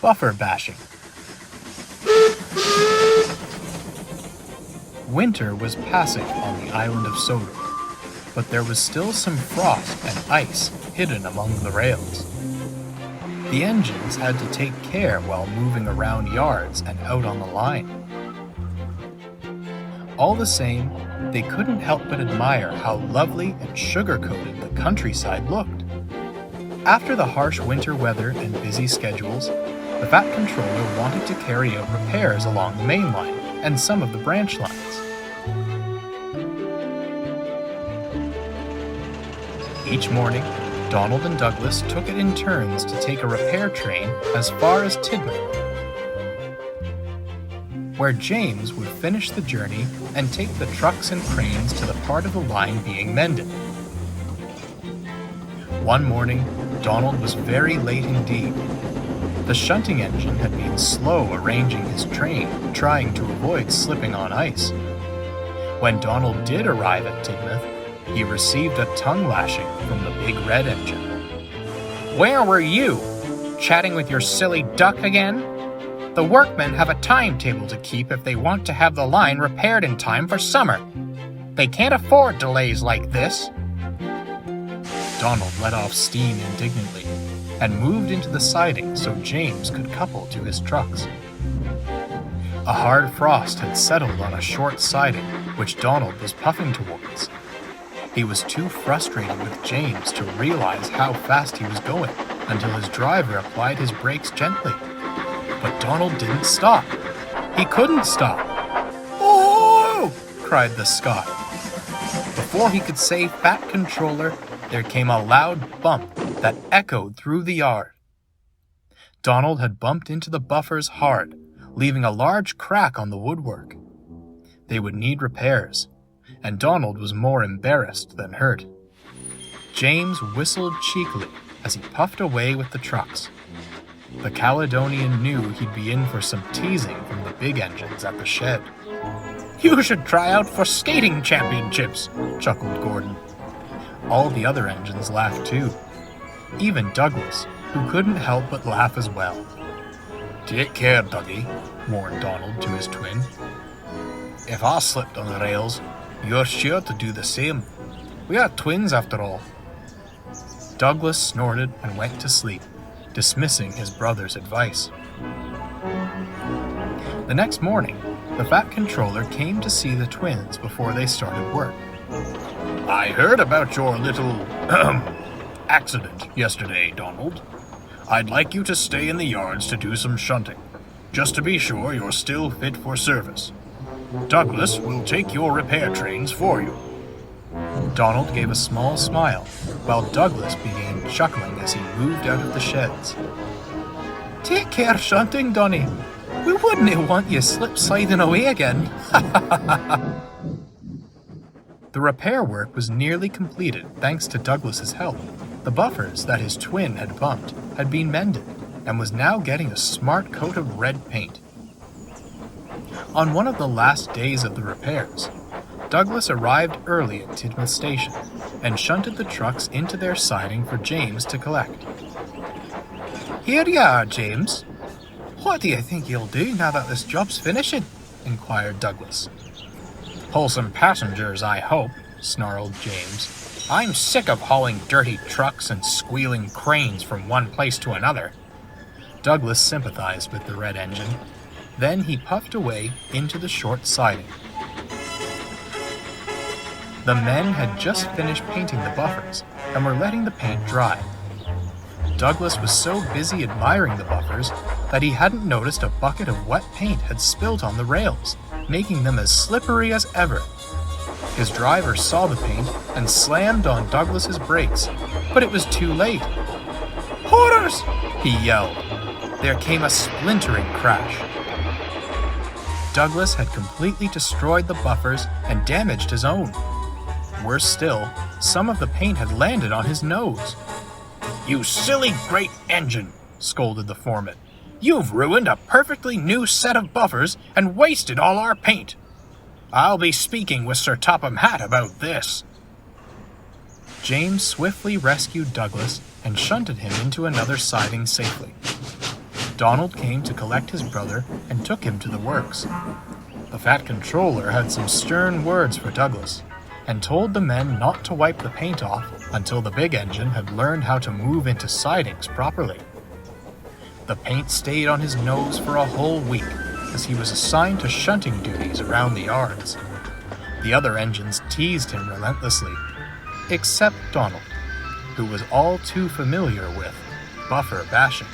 buffer bashing. Winter was passing on the island of Sodor, but there was still some frost and ice hidden among the rails. The engines had to take care while moving around yards and out on the line. All the same, they couldn't help but admire how lovely and sugar-coated the countryside looked. After the harsh winter weather and busy schedules, the Fat Controller wanted to carry out repairs along the main line and some of the branch lines. Each morning, Donald and Douglas took it in turns to take a repair train as far as Tidmouth, where James would finish the journey and take the trucks and cranes to the part of the line being mended. One morning, Donald was very late indeed. The shunting engine had been slow arranging his train, trying to avoid slipping on ice. When Donald did arrive at Tidmouth, he received a tongue lashing from the big red engine. "Where were you? Chatting with your silly duck again? The workmen have a timetable to keep if they want to have the line repaired in time for summer. They can't afford delays like this." Donald let off steam indignantly and moved into the siding so James could couple to his trucks. A hard frost had settled on a short siding, which Donald was puffing towards. He was too frustrated with James to realize how fast he was going until his driver applied his brakes gently. But Donald didn't stop. He couldn't stop. "Oh!" cried the Scot. Before he could say Fat Controller, there came a loud bump that echoed through the yard. Donald had bumped into the buffers hard, leaving a large crack on the woodwork. They would need repairs, and Donald was more embarrassed than hurt. James whistled cheekily as he puffed away with the trucks. The Caledonian knew he'd be in for some teasing from the big engines at the shed. "You should try out for skating championships," chuckled Gordon. All the other engines laughed too. Even Douglas, who couldn't help but laugh as well. "Take care, Dougie," warned Donald to his twin. "If I slipped on the rails, you're sure to do the same. We are twins after all." Douglas snorted and went to sleep, dismissing his brother's advice. The next morning, the Fat Controller came to see the twins before they started work. "I heard about your little accident yesterday, Donald. I'd like you to stay in the yards to do some shunting, just to be sure you're still fit for service. Douglas will take your repair trains for you." Donald gave a small smile, while Douglas began chuckling as he moved out of the sheds. "Take care shunting, Donny. We wouldn't want you slip-sliding away again." The repair work was nearly completed thanks to Douglas's help. The buffers that his twin had bumped had been mended and was now getting a smart coat of red paint. On one of the last days of the repairs, Douglas arrived early at Tidmouth Station and shunted the trucks into their siding for James to collect. "Here you are, James. What do you think you'll do now that this job's finishing?" inquired Douglas. "Pull some passengers, I hope," snarled James. "I'm sick of hauling dirty trucks and squealing cranes from one place to another." Douglas sympathized with the red engine. Then he puffed away into the short siding. The men had just finished painting the buffers and were letting the paint dry. Douglas was so busy admiring the buffers that he hadn't noticed a bucket of wet paint had spilt on the rails, making them as slippery as ever. His driver saw the paint and slammed on Douglas's brakes, but it was too late. "Horrors!" he yelled. There came a splintering crash. Douglas had completely destroyed the buffers and damaged his own. Worse still, some of the paint had landed on his nose. "You silly great engine," scolded the foreman. "You've ruined a perfectly new set of buffers and wasted all our paint. I'll be speaking with Sir Topham Hatt about this." James swiftly rescued Douglas and shunted him into another siding safely. Donald came to collect his brother and took him to the works. The fat controller had some stern words for Douglas, and told the men not to wipe the paint off until the big engine had learned how to move into sidings properly. The paint stayed on his nose for a whole week, as he was assigned to shunting duties around the yards. The other engines teased him relentlessly, except Donald, who was all too familiar with buffer bashing.